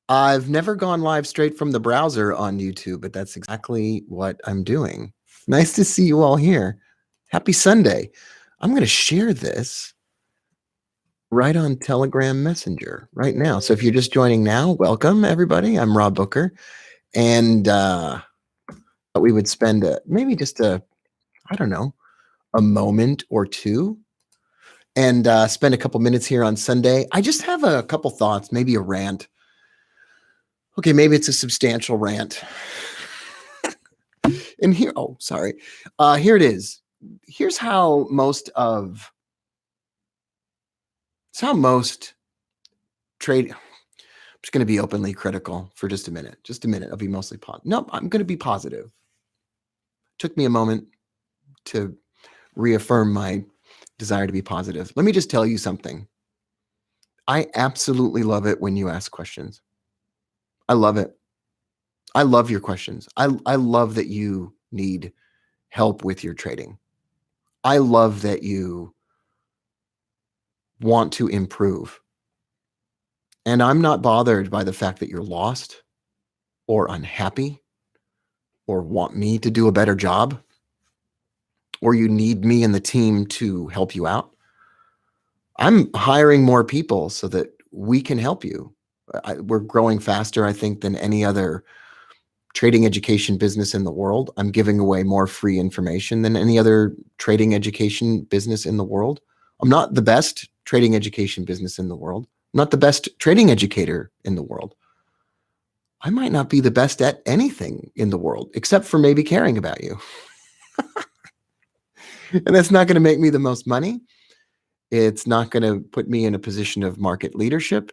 I've never gone live straight from the browser on YouTube, but that's exactly what I'm doing. Nice to see you all here. Happy Sunday. I'm going to share this right on Telegram Messenger right now. So if you're just joining now, welcome everybody. I'm Rob Booker. And we would spend maybe just I don't know, a moment or two and spend a couple minutes here on Sunday. I just have a couple thoughts, maybe a rant. Okay, maybe it's a substantial rant. And here, oh, sorry. Here it is. Here's how most trade. I'm just going to be openly critical for just a minute. Just a minute. I'll be mostly positive. No, I'm going to be positive. Took me a moment to reaffirm my desire to be positive. Let me just tell you something. I absolutely love it when you ask questions. I love it. I love your questions. I love that you need help with your trading. I love that you want to improve. And I'm not bothered by the fact that you're lost or unhappy or want me to do a better job or you need me and the team to help you out. I'm hiring more people so that we can help you. We're growing faster, I think, than any other trading education business in the world. I'm giving away more free information than any other trading education business in the world. I'm not the best trading education business in the world. I'm not the best trading educator in the world. I might not be the best at anything in the world, except for maybe caring about you. And that's not going to make me the most money. It's not going to put me in a position of market leadership.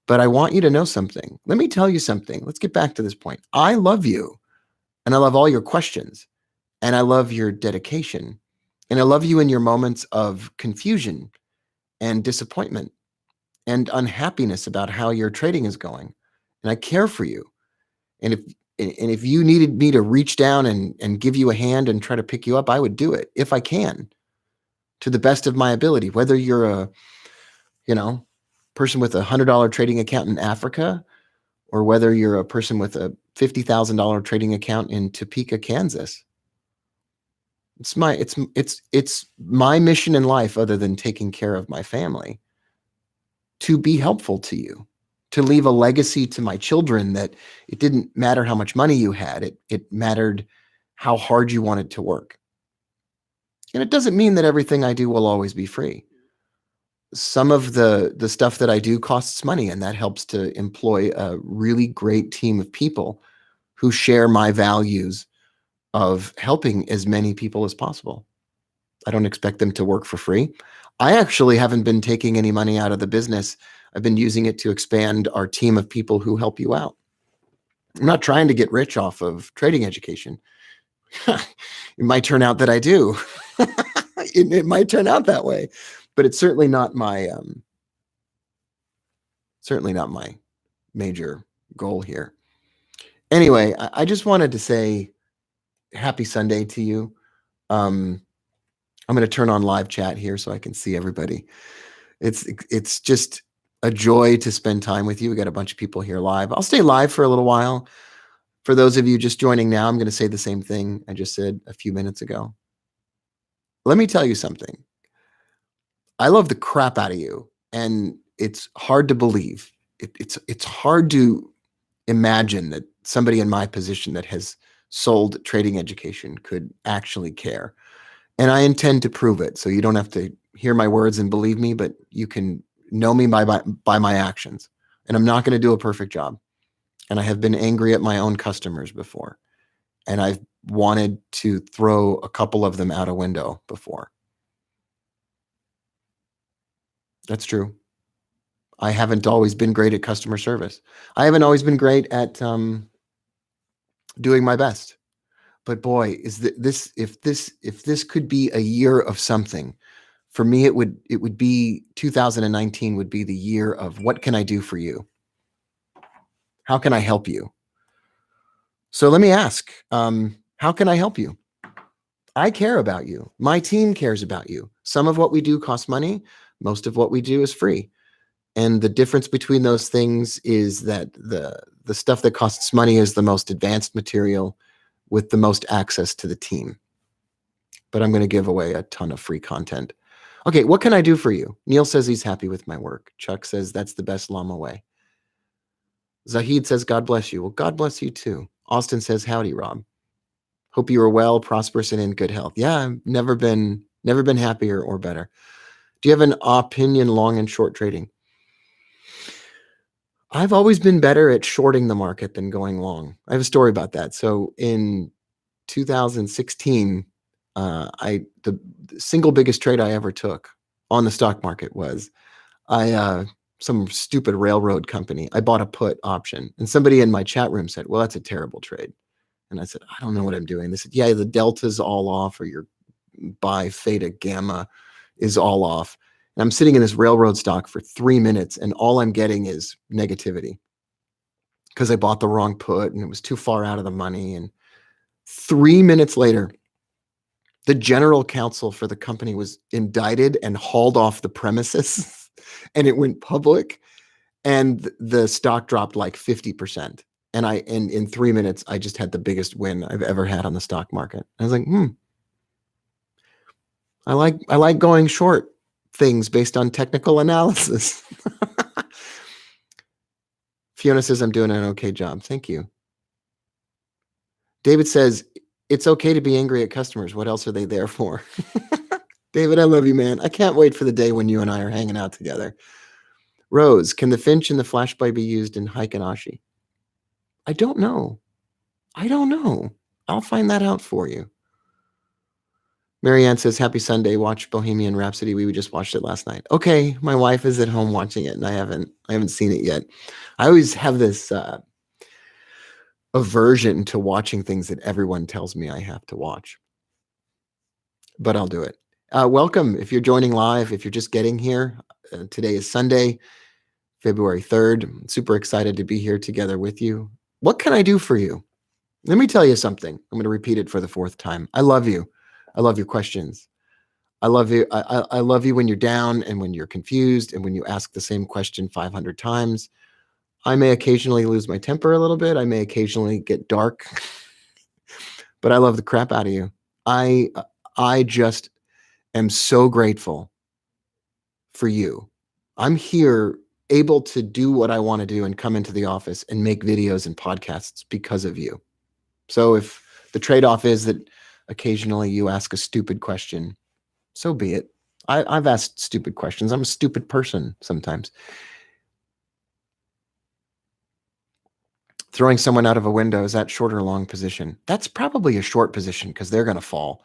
But I want you to know something. Let me tell you something. Let's get back to this point. I love you, and I love all your questions, and I love your dedication, and I love you in your moments of confusion and disappointment and unhappiness about how your trading is going. And I care for you. And if you needed me to reach down and give you a hand and try to pick you up, I would do it if I can, to the best of my ability. Whether you're a, person with $100 trading account in Africa, or whether you're a person with a $50,000 trading account in Topeka, Kansas. It's my mission in life, other than taking care of my family, to be helpful to you, to leave a legacy to my children that it didn't matter how much money you had. It mattered how hard you wanted to work. And it doesn't mean that everything I do will always be free. Some of the stuff that I do costs money, and that helps to employ a really great team of people who share my values of helping as many people as possible. I don't expect them to work for free. I actually haven't been taking any money out of the business. I've been using it to expand our team of people who help you out. I'm not trying to get rich off of trading education. It might turn out that I do. It might turn out that way, but it's certainly not my major goal here. Anyway, I just wanted to say happy Sunday to you. I'm going to turn on live chat here so I can see everybody. It's just a joy to spend time with you. We got a bunch of people here live. I'll stay live for a little while. For those of you just joining now, I'm going to say the same thing I just said a few minutes ago. Let me tell you something. I love the crap out of you, and it's hard to believe. It's hard to imagine that somebody in my position that has sold trading education could actually care. And I intend to prove it. So you don't have to hear my words and believe me, but you can know me by my actions. And I'm not going to do a perfect job. And I have been angry at my own customers before. And I've wanted to throw a couple of them out a window before. That's true. I haven't always been great at customer service. I haven't always been great at doing my best. But boy, is this if this could be a year of something, for me it would be 2019 would be the year of what can I do for you? How can I help you? So let me ask, how can I help you? I care about you. My team cares about you. Some of what we do costs money. Most of what we do is free. And the difference between those things is that the stuff that costs money is the most advanced material with the most access to the team. But I'm going to give away a ton of free content. Okay, what can I do for you? Neil says he's happy with my work. Chuck says that's the best llama way. Zahid says, God bless you. Well, God bless you too. Austin says, howdy, Rob. Hope you are well, prosperous, and in good health. Yeah, I've never been happier or better. Do you have an opinion, long and short trading? I've always been better at shorting the market than going long. I have a story about that. So in 2016, the single biggest trade I ever took on the stock market was some stupid railroad company. I bought a put option, and somebody in my chat room said, well, that's a terrible trade. And I said, I don't know what I'm doing. They said, yeah, the delta's all off, or your buy theta gamma is all off. And I'm sitting in this railroad stock for 3 minutes, and all I'm getting is negativity because I bought the wrong put and it was too far out of the money. And 3 minutes later, the general counsel for the company was indicted and hauled off the premises and it went public, and the stock dropped like 50%. And in 3 minutes, I just had the biggest win I've ever had on the stock market. I was like, I like going short things based on technical analysis. Fiona says, I'm doing an okay job. Thank you. David says, it's okay to be angry at customers. What else are they there for? David, I love you, man. I can't wait for the day when you and I are hanging out together. Rose, can the finch and the flashby be used in Heiken Ashi? I don't know. I'll find that out for you. Marianne says, happy Sunday. Watch Bohemian Rhapsody. We just watched it last night. Okay, my wife is at home watching it, and I haven't seen it yet. I always have this aversion to watching things that everyone tells me I have to watch. But I'll do it. Welcome. If you're joining live, if you're just getting here, today is Sunday, February 3rd. I'm super excited to be here together with you. What can I do for you? Let me tell you something. I'm going to repeat it for the 4th time. I love you. I love your questions. I love you. I love you when you're down and when you're confused and when you ask the same question 500 times. I may occasionally lose my temper a little bit. I may occasionally get dark, but I love the crap out of you. I just am so grateful for you. I'm here able to do what I want to do and come into the office and make videos and podcasts because of you. So if the trade-off is that occasionally you ask a stupid question, so be it. I've asked stupid questions. I'm a stupid person sometimes. Throwing someone out of a window, is that short or long position? That's probably a short position because they're going to fall.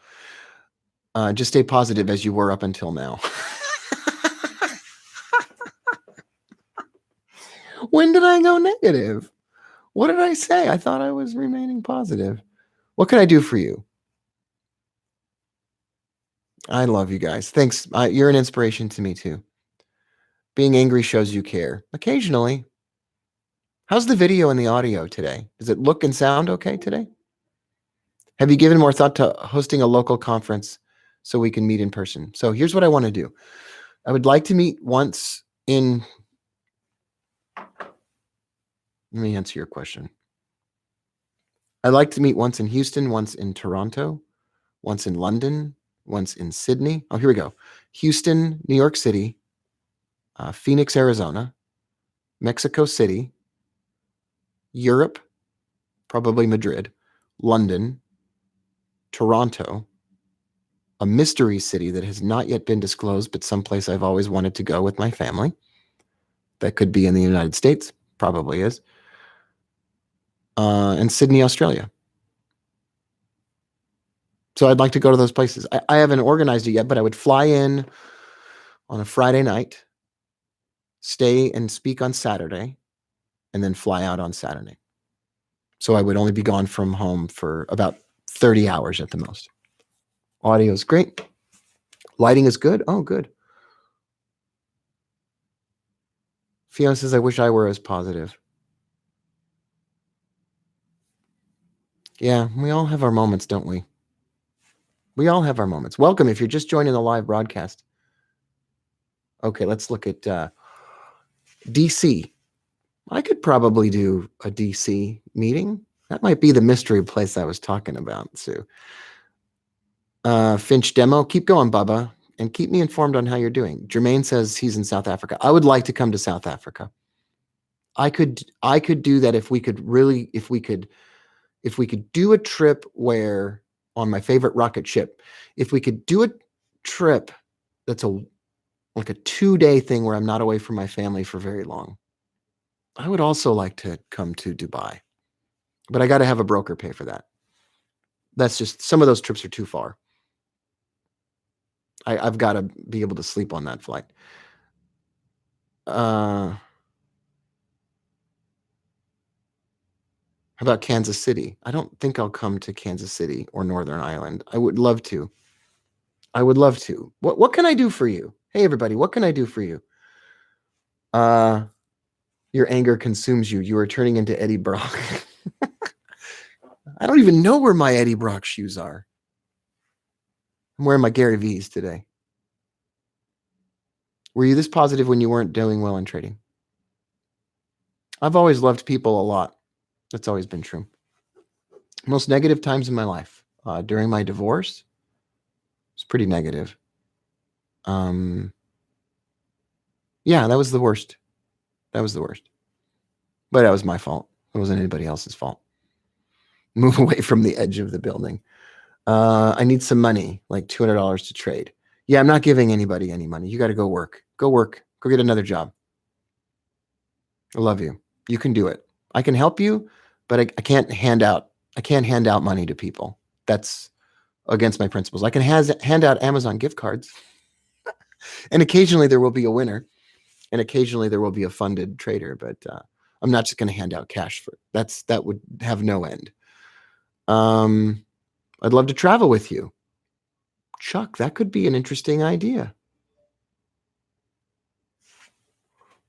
Just stay positive as you were up until now. When did I go negative? What did I say? I thought I was remaining positive. What can I do for you? I love you guys. Thanks. You're an inspiration to me too. Being angry shows you care. Occasionally. How's the video and the audio today? Does it look and sound okay today? Have you given more thought to hosting a local conference so we can meet in person? So here's what I want to do. I would like to meet once in... Let me answer your question. I'd like to meet once in Houston, once in Toronto, once in London, once in Sydney. Oh, here we go. Houston, New York City, Phoenix, Arizona, Mexico City, Europe, probably Madrid, London, Toronto, a mystery city that has not yet been disclosed, but someplace I've always wanted to go with my family. That could be in the United States, probably is. And Sydney, Australia. So I'd like to go to those places. I haven't organized it yet, but I would fly in on a Friday night, stay and speak on Saturday, and then fly out on Saturday. So I would only be gone from home for about 30 hours at the most. Audio is great. Lighting is good. Oh, good. Fiona says, I wish I were as positive. Yeah, we all have our moments, don't we? We all have our moments. Welcome if you're just joining the live broadcast. Okay, let's look at DC. I could probably do a DC meeting. That might be the mystery place I was talking about, Sue. Finch demo. Keep going, Bubba, and keep me informed on how you're doing. Jermaine says he's in South Africa. I would like to come to South Africa. I could do that if we could do a trip where on my favorite rocket ship, if we could do a trip that's like a 2-day thing where I'm not away from my family for very long. I would also like to come to Dubai, but I got to have a broker pay for that. That's just, some of those trips are too far. I've got to be able to sleep on that flight. How about Kansas City? I don't think I'll come to Kansas City or Northern Ireland. I would love to. What can I do for you? Hey, everybody, what can I do for you? Your anger consumes you. You are turning into Eddie Brock. I don't even know where my Eddie Brock shoes are. I'm wearing my Gary V's today. Were you this positive when you weren't doing well in trading? I've always loved people a lot. That's always been true. Most negative times in my life. During my divorce, it's pretty negative. Yeah, that was the worst. But that was my fault. It wasn't anybody else's fault. Move away from the edge of the building. I need some money, like $200 to trade. Yeah, I'm not giving anybody any money. You got to go work. Go get another job. I love you. You can do it. I can help you, but I can't hand out money to people. That's against my principles. I can hand out Amazon gift cards. And occasionally there will be a winner, and occasionally there will be a funded trader, but I'm not just going to hand out cash for it. That would have no end. I'd love to travel with you. Chuck, that could be an interesting idea.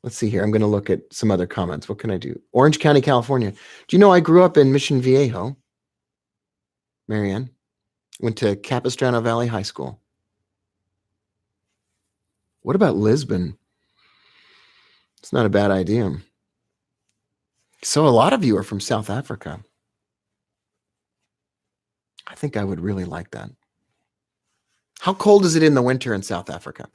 Let's see here. I'm going to look at some other comments. What can I do? Orange County, California. Do you know I grew up in Mission Viejo? Marianne. Went to Capistrano Valley High School. What about Lisbon? It's not a bad idea. So a lot of you are from South Africa. I think I would really like that. How cold is it in the winter in South Africa?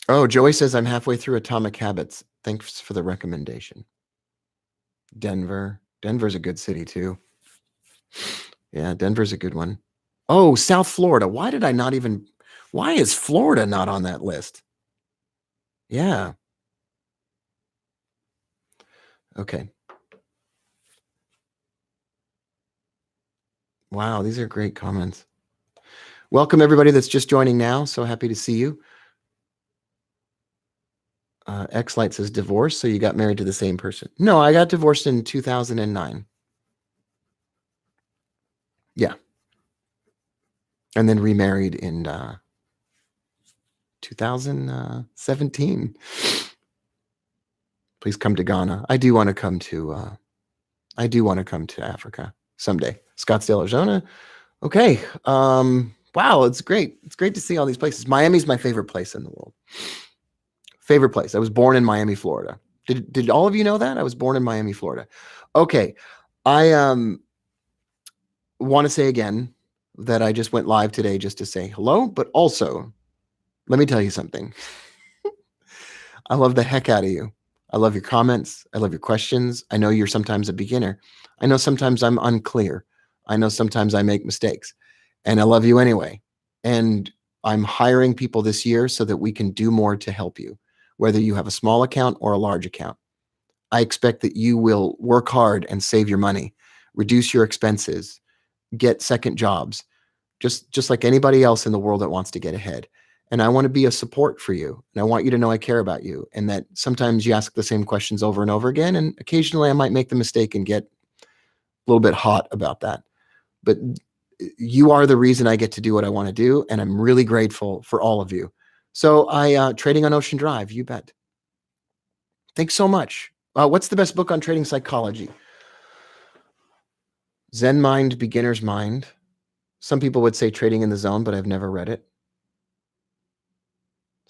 Oh, Joey says I'm halfway through Atomic Habits. Thanks for the recommendation. Denver's a good city too. Yeah, Denver's a good one. Oh, South Florida. Why is Florida not on that list? Yeah. Okay. Wow, these are great comments. Welcome everybody that's just joining now. So happy to see you. X-Light says divorce, so you got married to the same person. No, I got divorced in 2009. Yeah. And then remarried in 2017. Please come to Ghana. I do want to come to Africa someday. Scottsdale, Arizona. Okay. Wow, it's great. It's great to see all these places. Miami's my favorite place in the world. Favorite place. I was born in Miami, Florida. Did all of you know that? I was born in Miami, Florida. Okay. I want to say again that I just went live today just to say hello, but also let me tell you something. I love the heck out of you. I love your comments. I love your questions. I know you're sometimes a beginner. I know sometimes I'm unclear. I know sometimes I make mistakes, and I love you anyway. And I'm hiring people this year so that we can do more to help you, whether you have a small account or a large account. I expect that you will work hard and save your money, reduce your expenses, get second jobs, just like anybody else in the world that wants to get ahead. And I want to be a support for you. And I want you to know I care about you, and that sometimes you ask the same questions over and over again. And occasionally I might make the mistake and get a little bit hot about that. But you are the reason I get to do what I want to do. And I'm really grateful for all of you. So trading on Ocean Drive, you bet. Thanks so much. What's the best book on trading psychology? Zen Mind, Beginner's Mind. Some people would say Trading in the Zone, but I've never read it.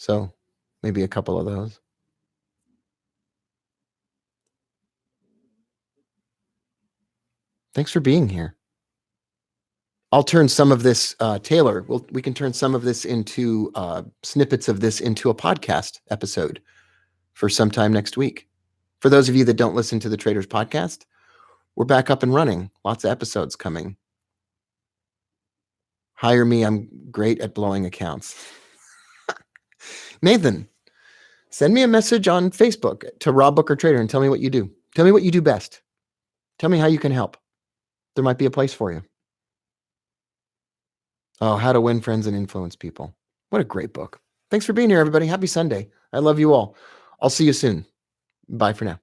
So maybe a couple of those. Thanks for being here. I'll turn some of this, Taylor, we can turn some of this into snippets of this into a podcast episode for sometime next week. For those of you that don't listen to the Traders Podcast, we're back up and running. Lots of episodes coming. Hire me. I'm great at blowing accounts. Nathan, send me a message on Facebook to Rob Booker Trader and tell me what you do. Tell me what you do best. Tell me how you can help. There might be a place for you. Oh, How to Win Friends and Influence People. What a great book. Thanks for being here, everybody. Happy Sunday. I love you all. I'll see you soon. Bye for now.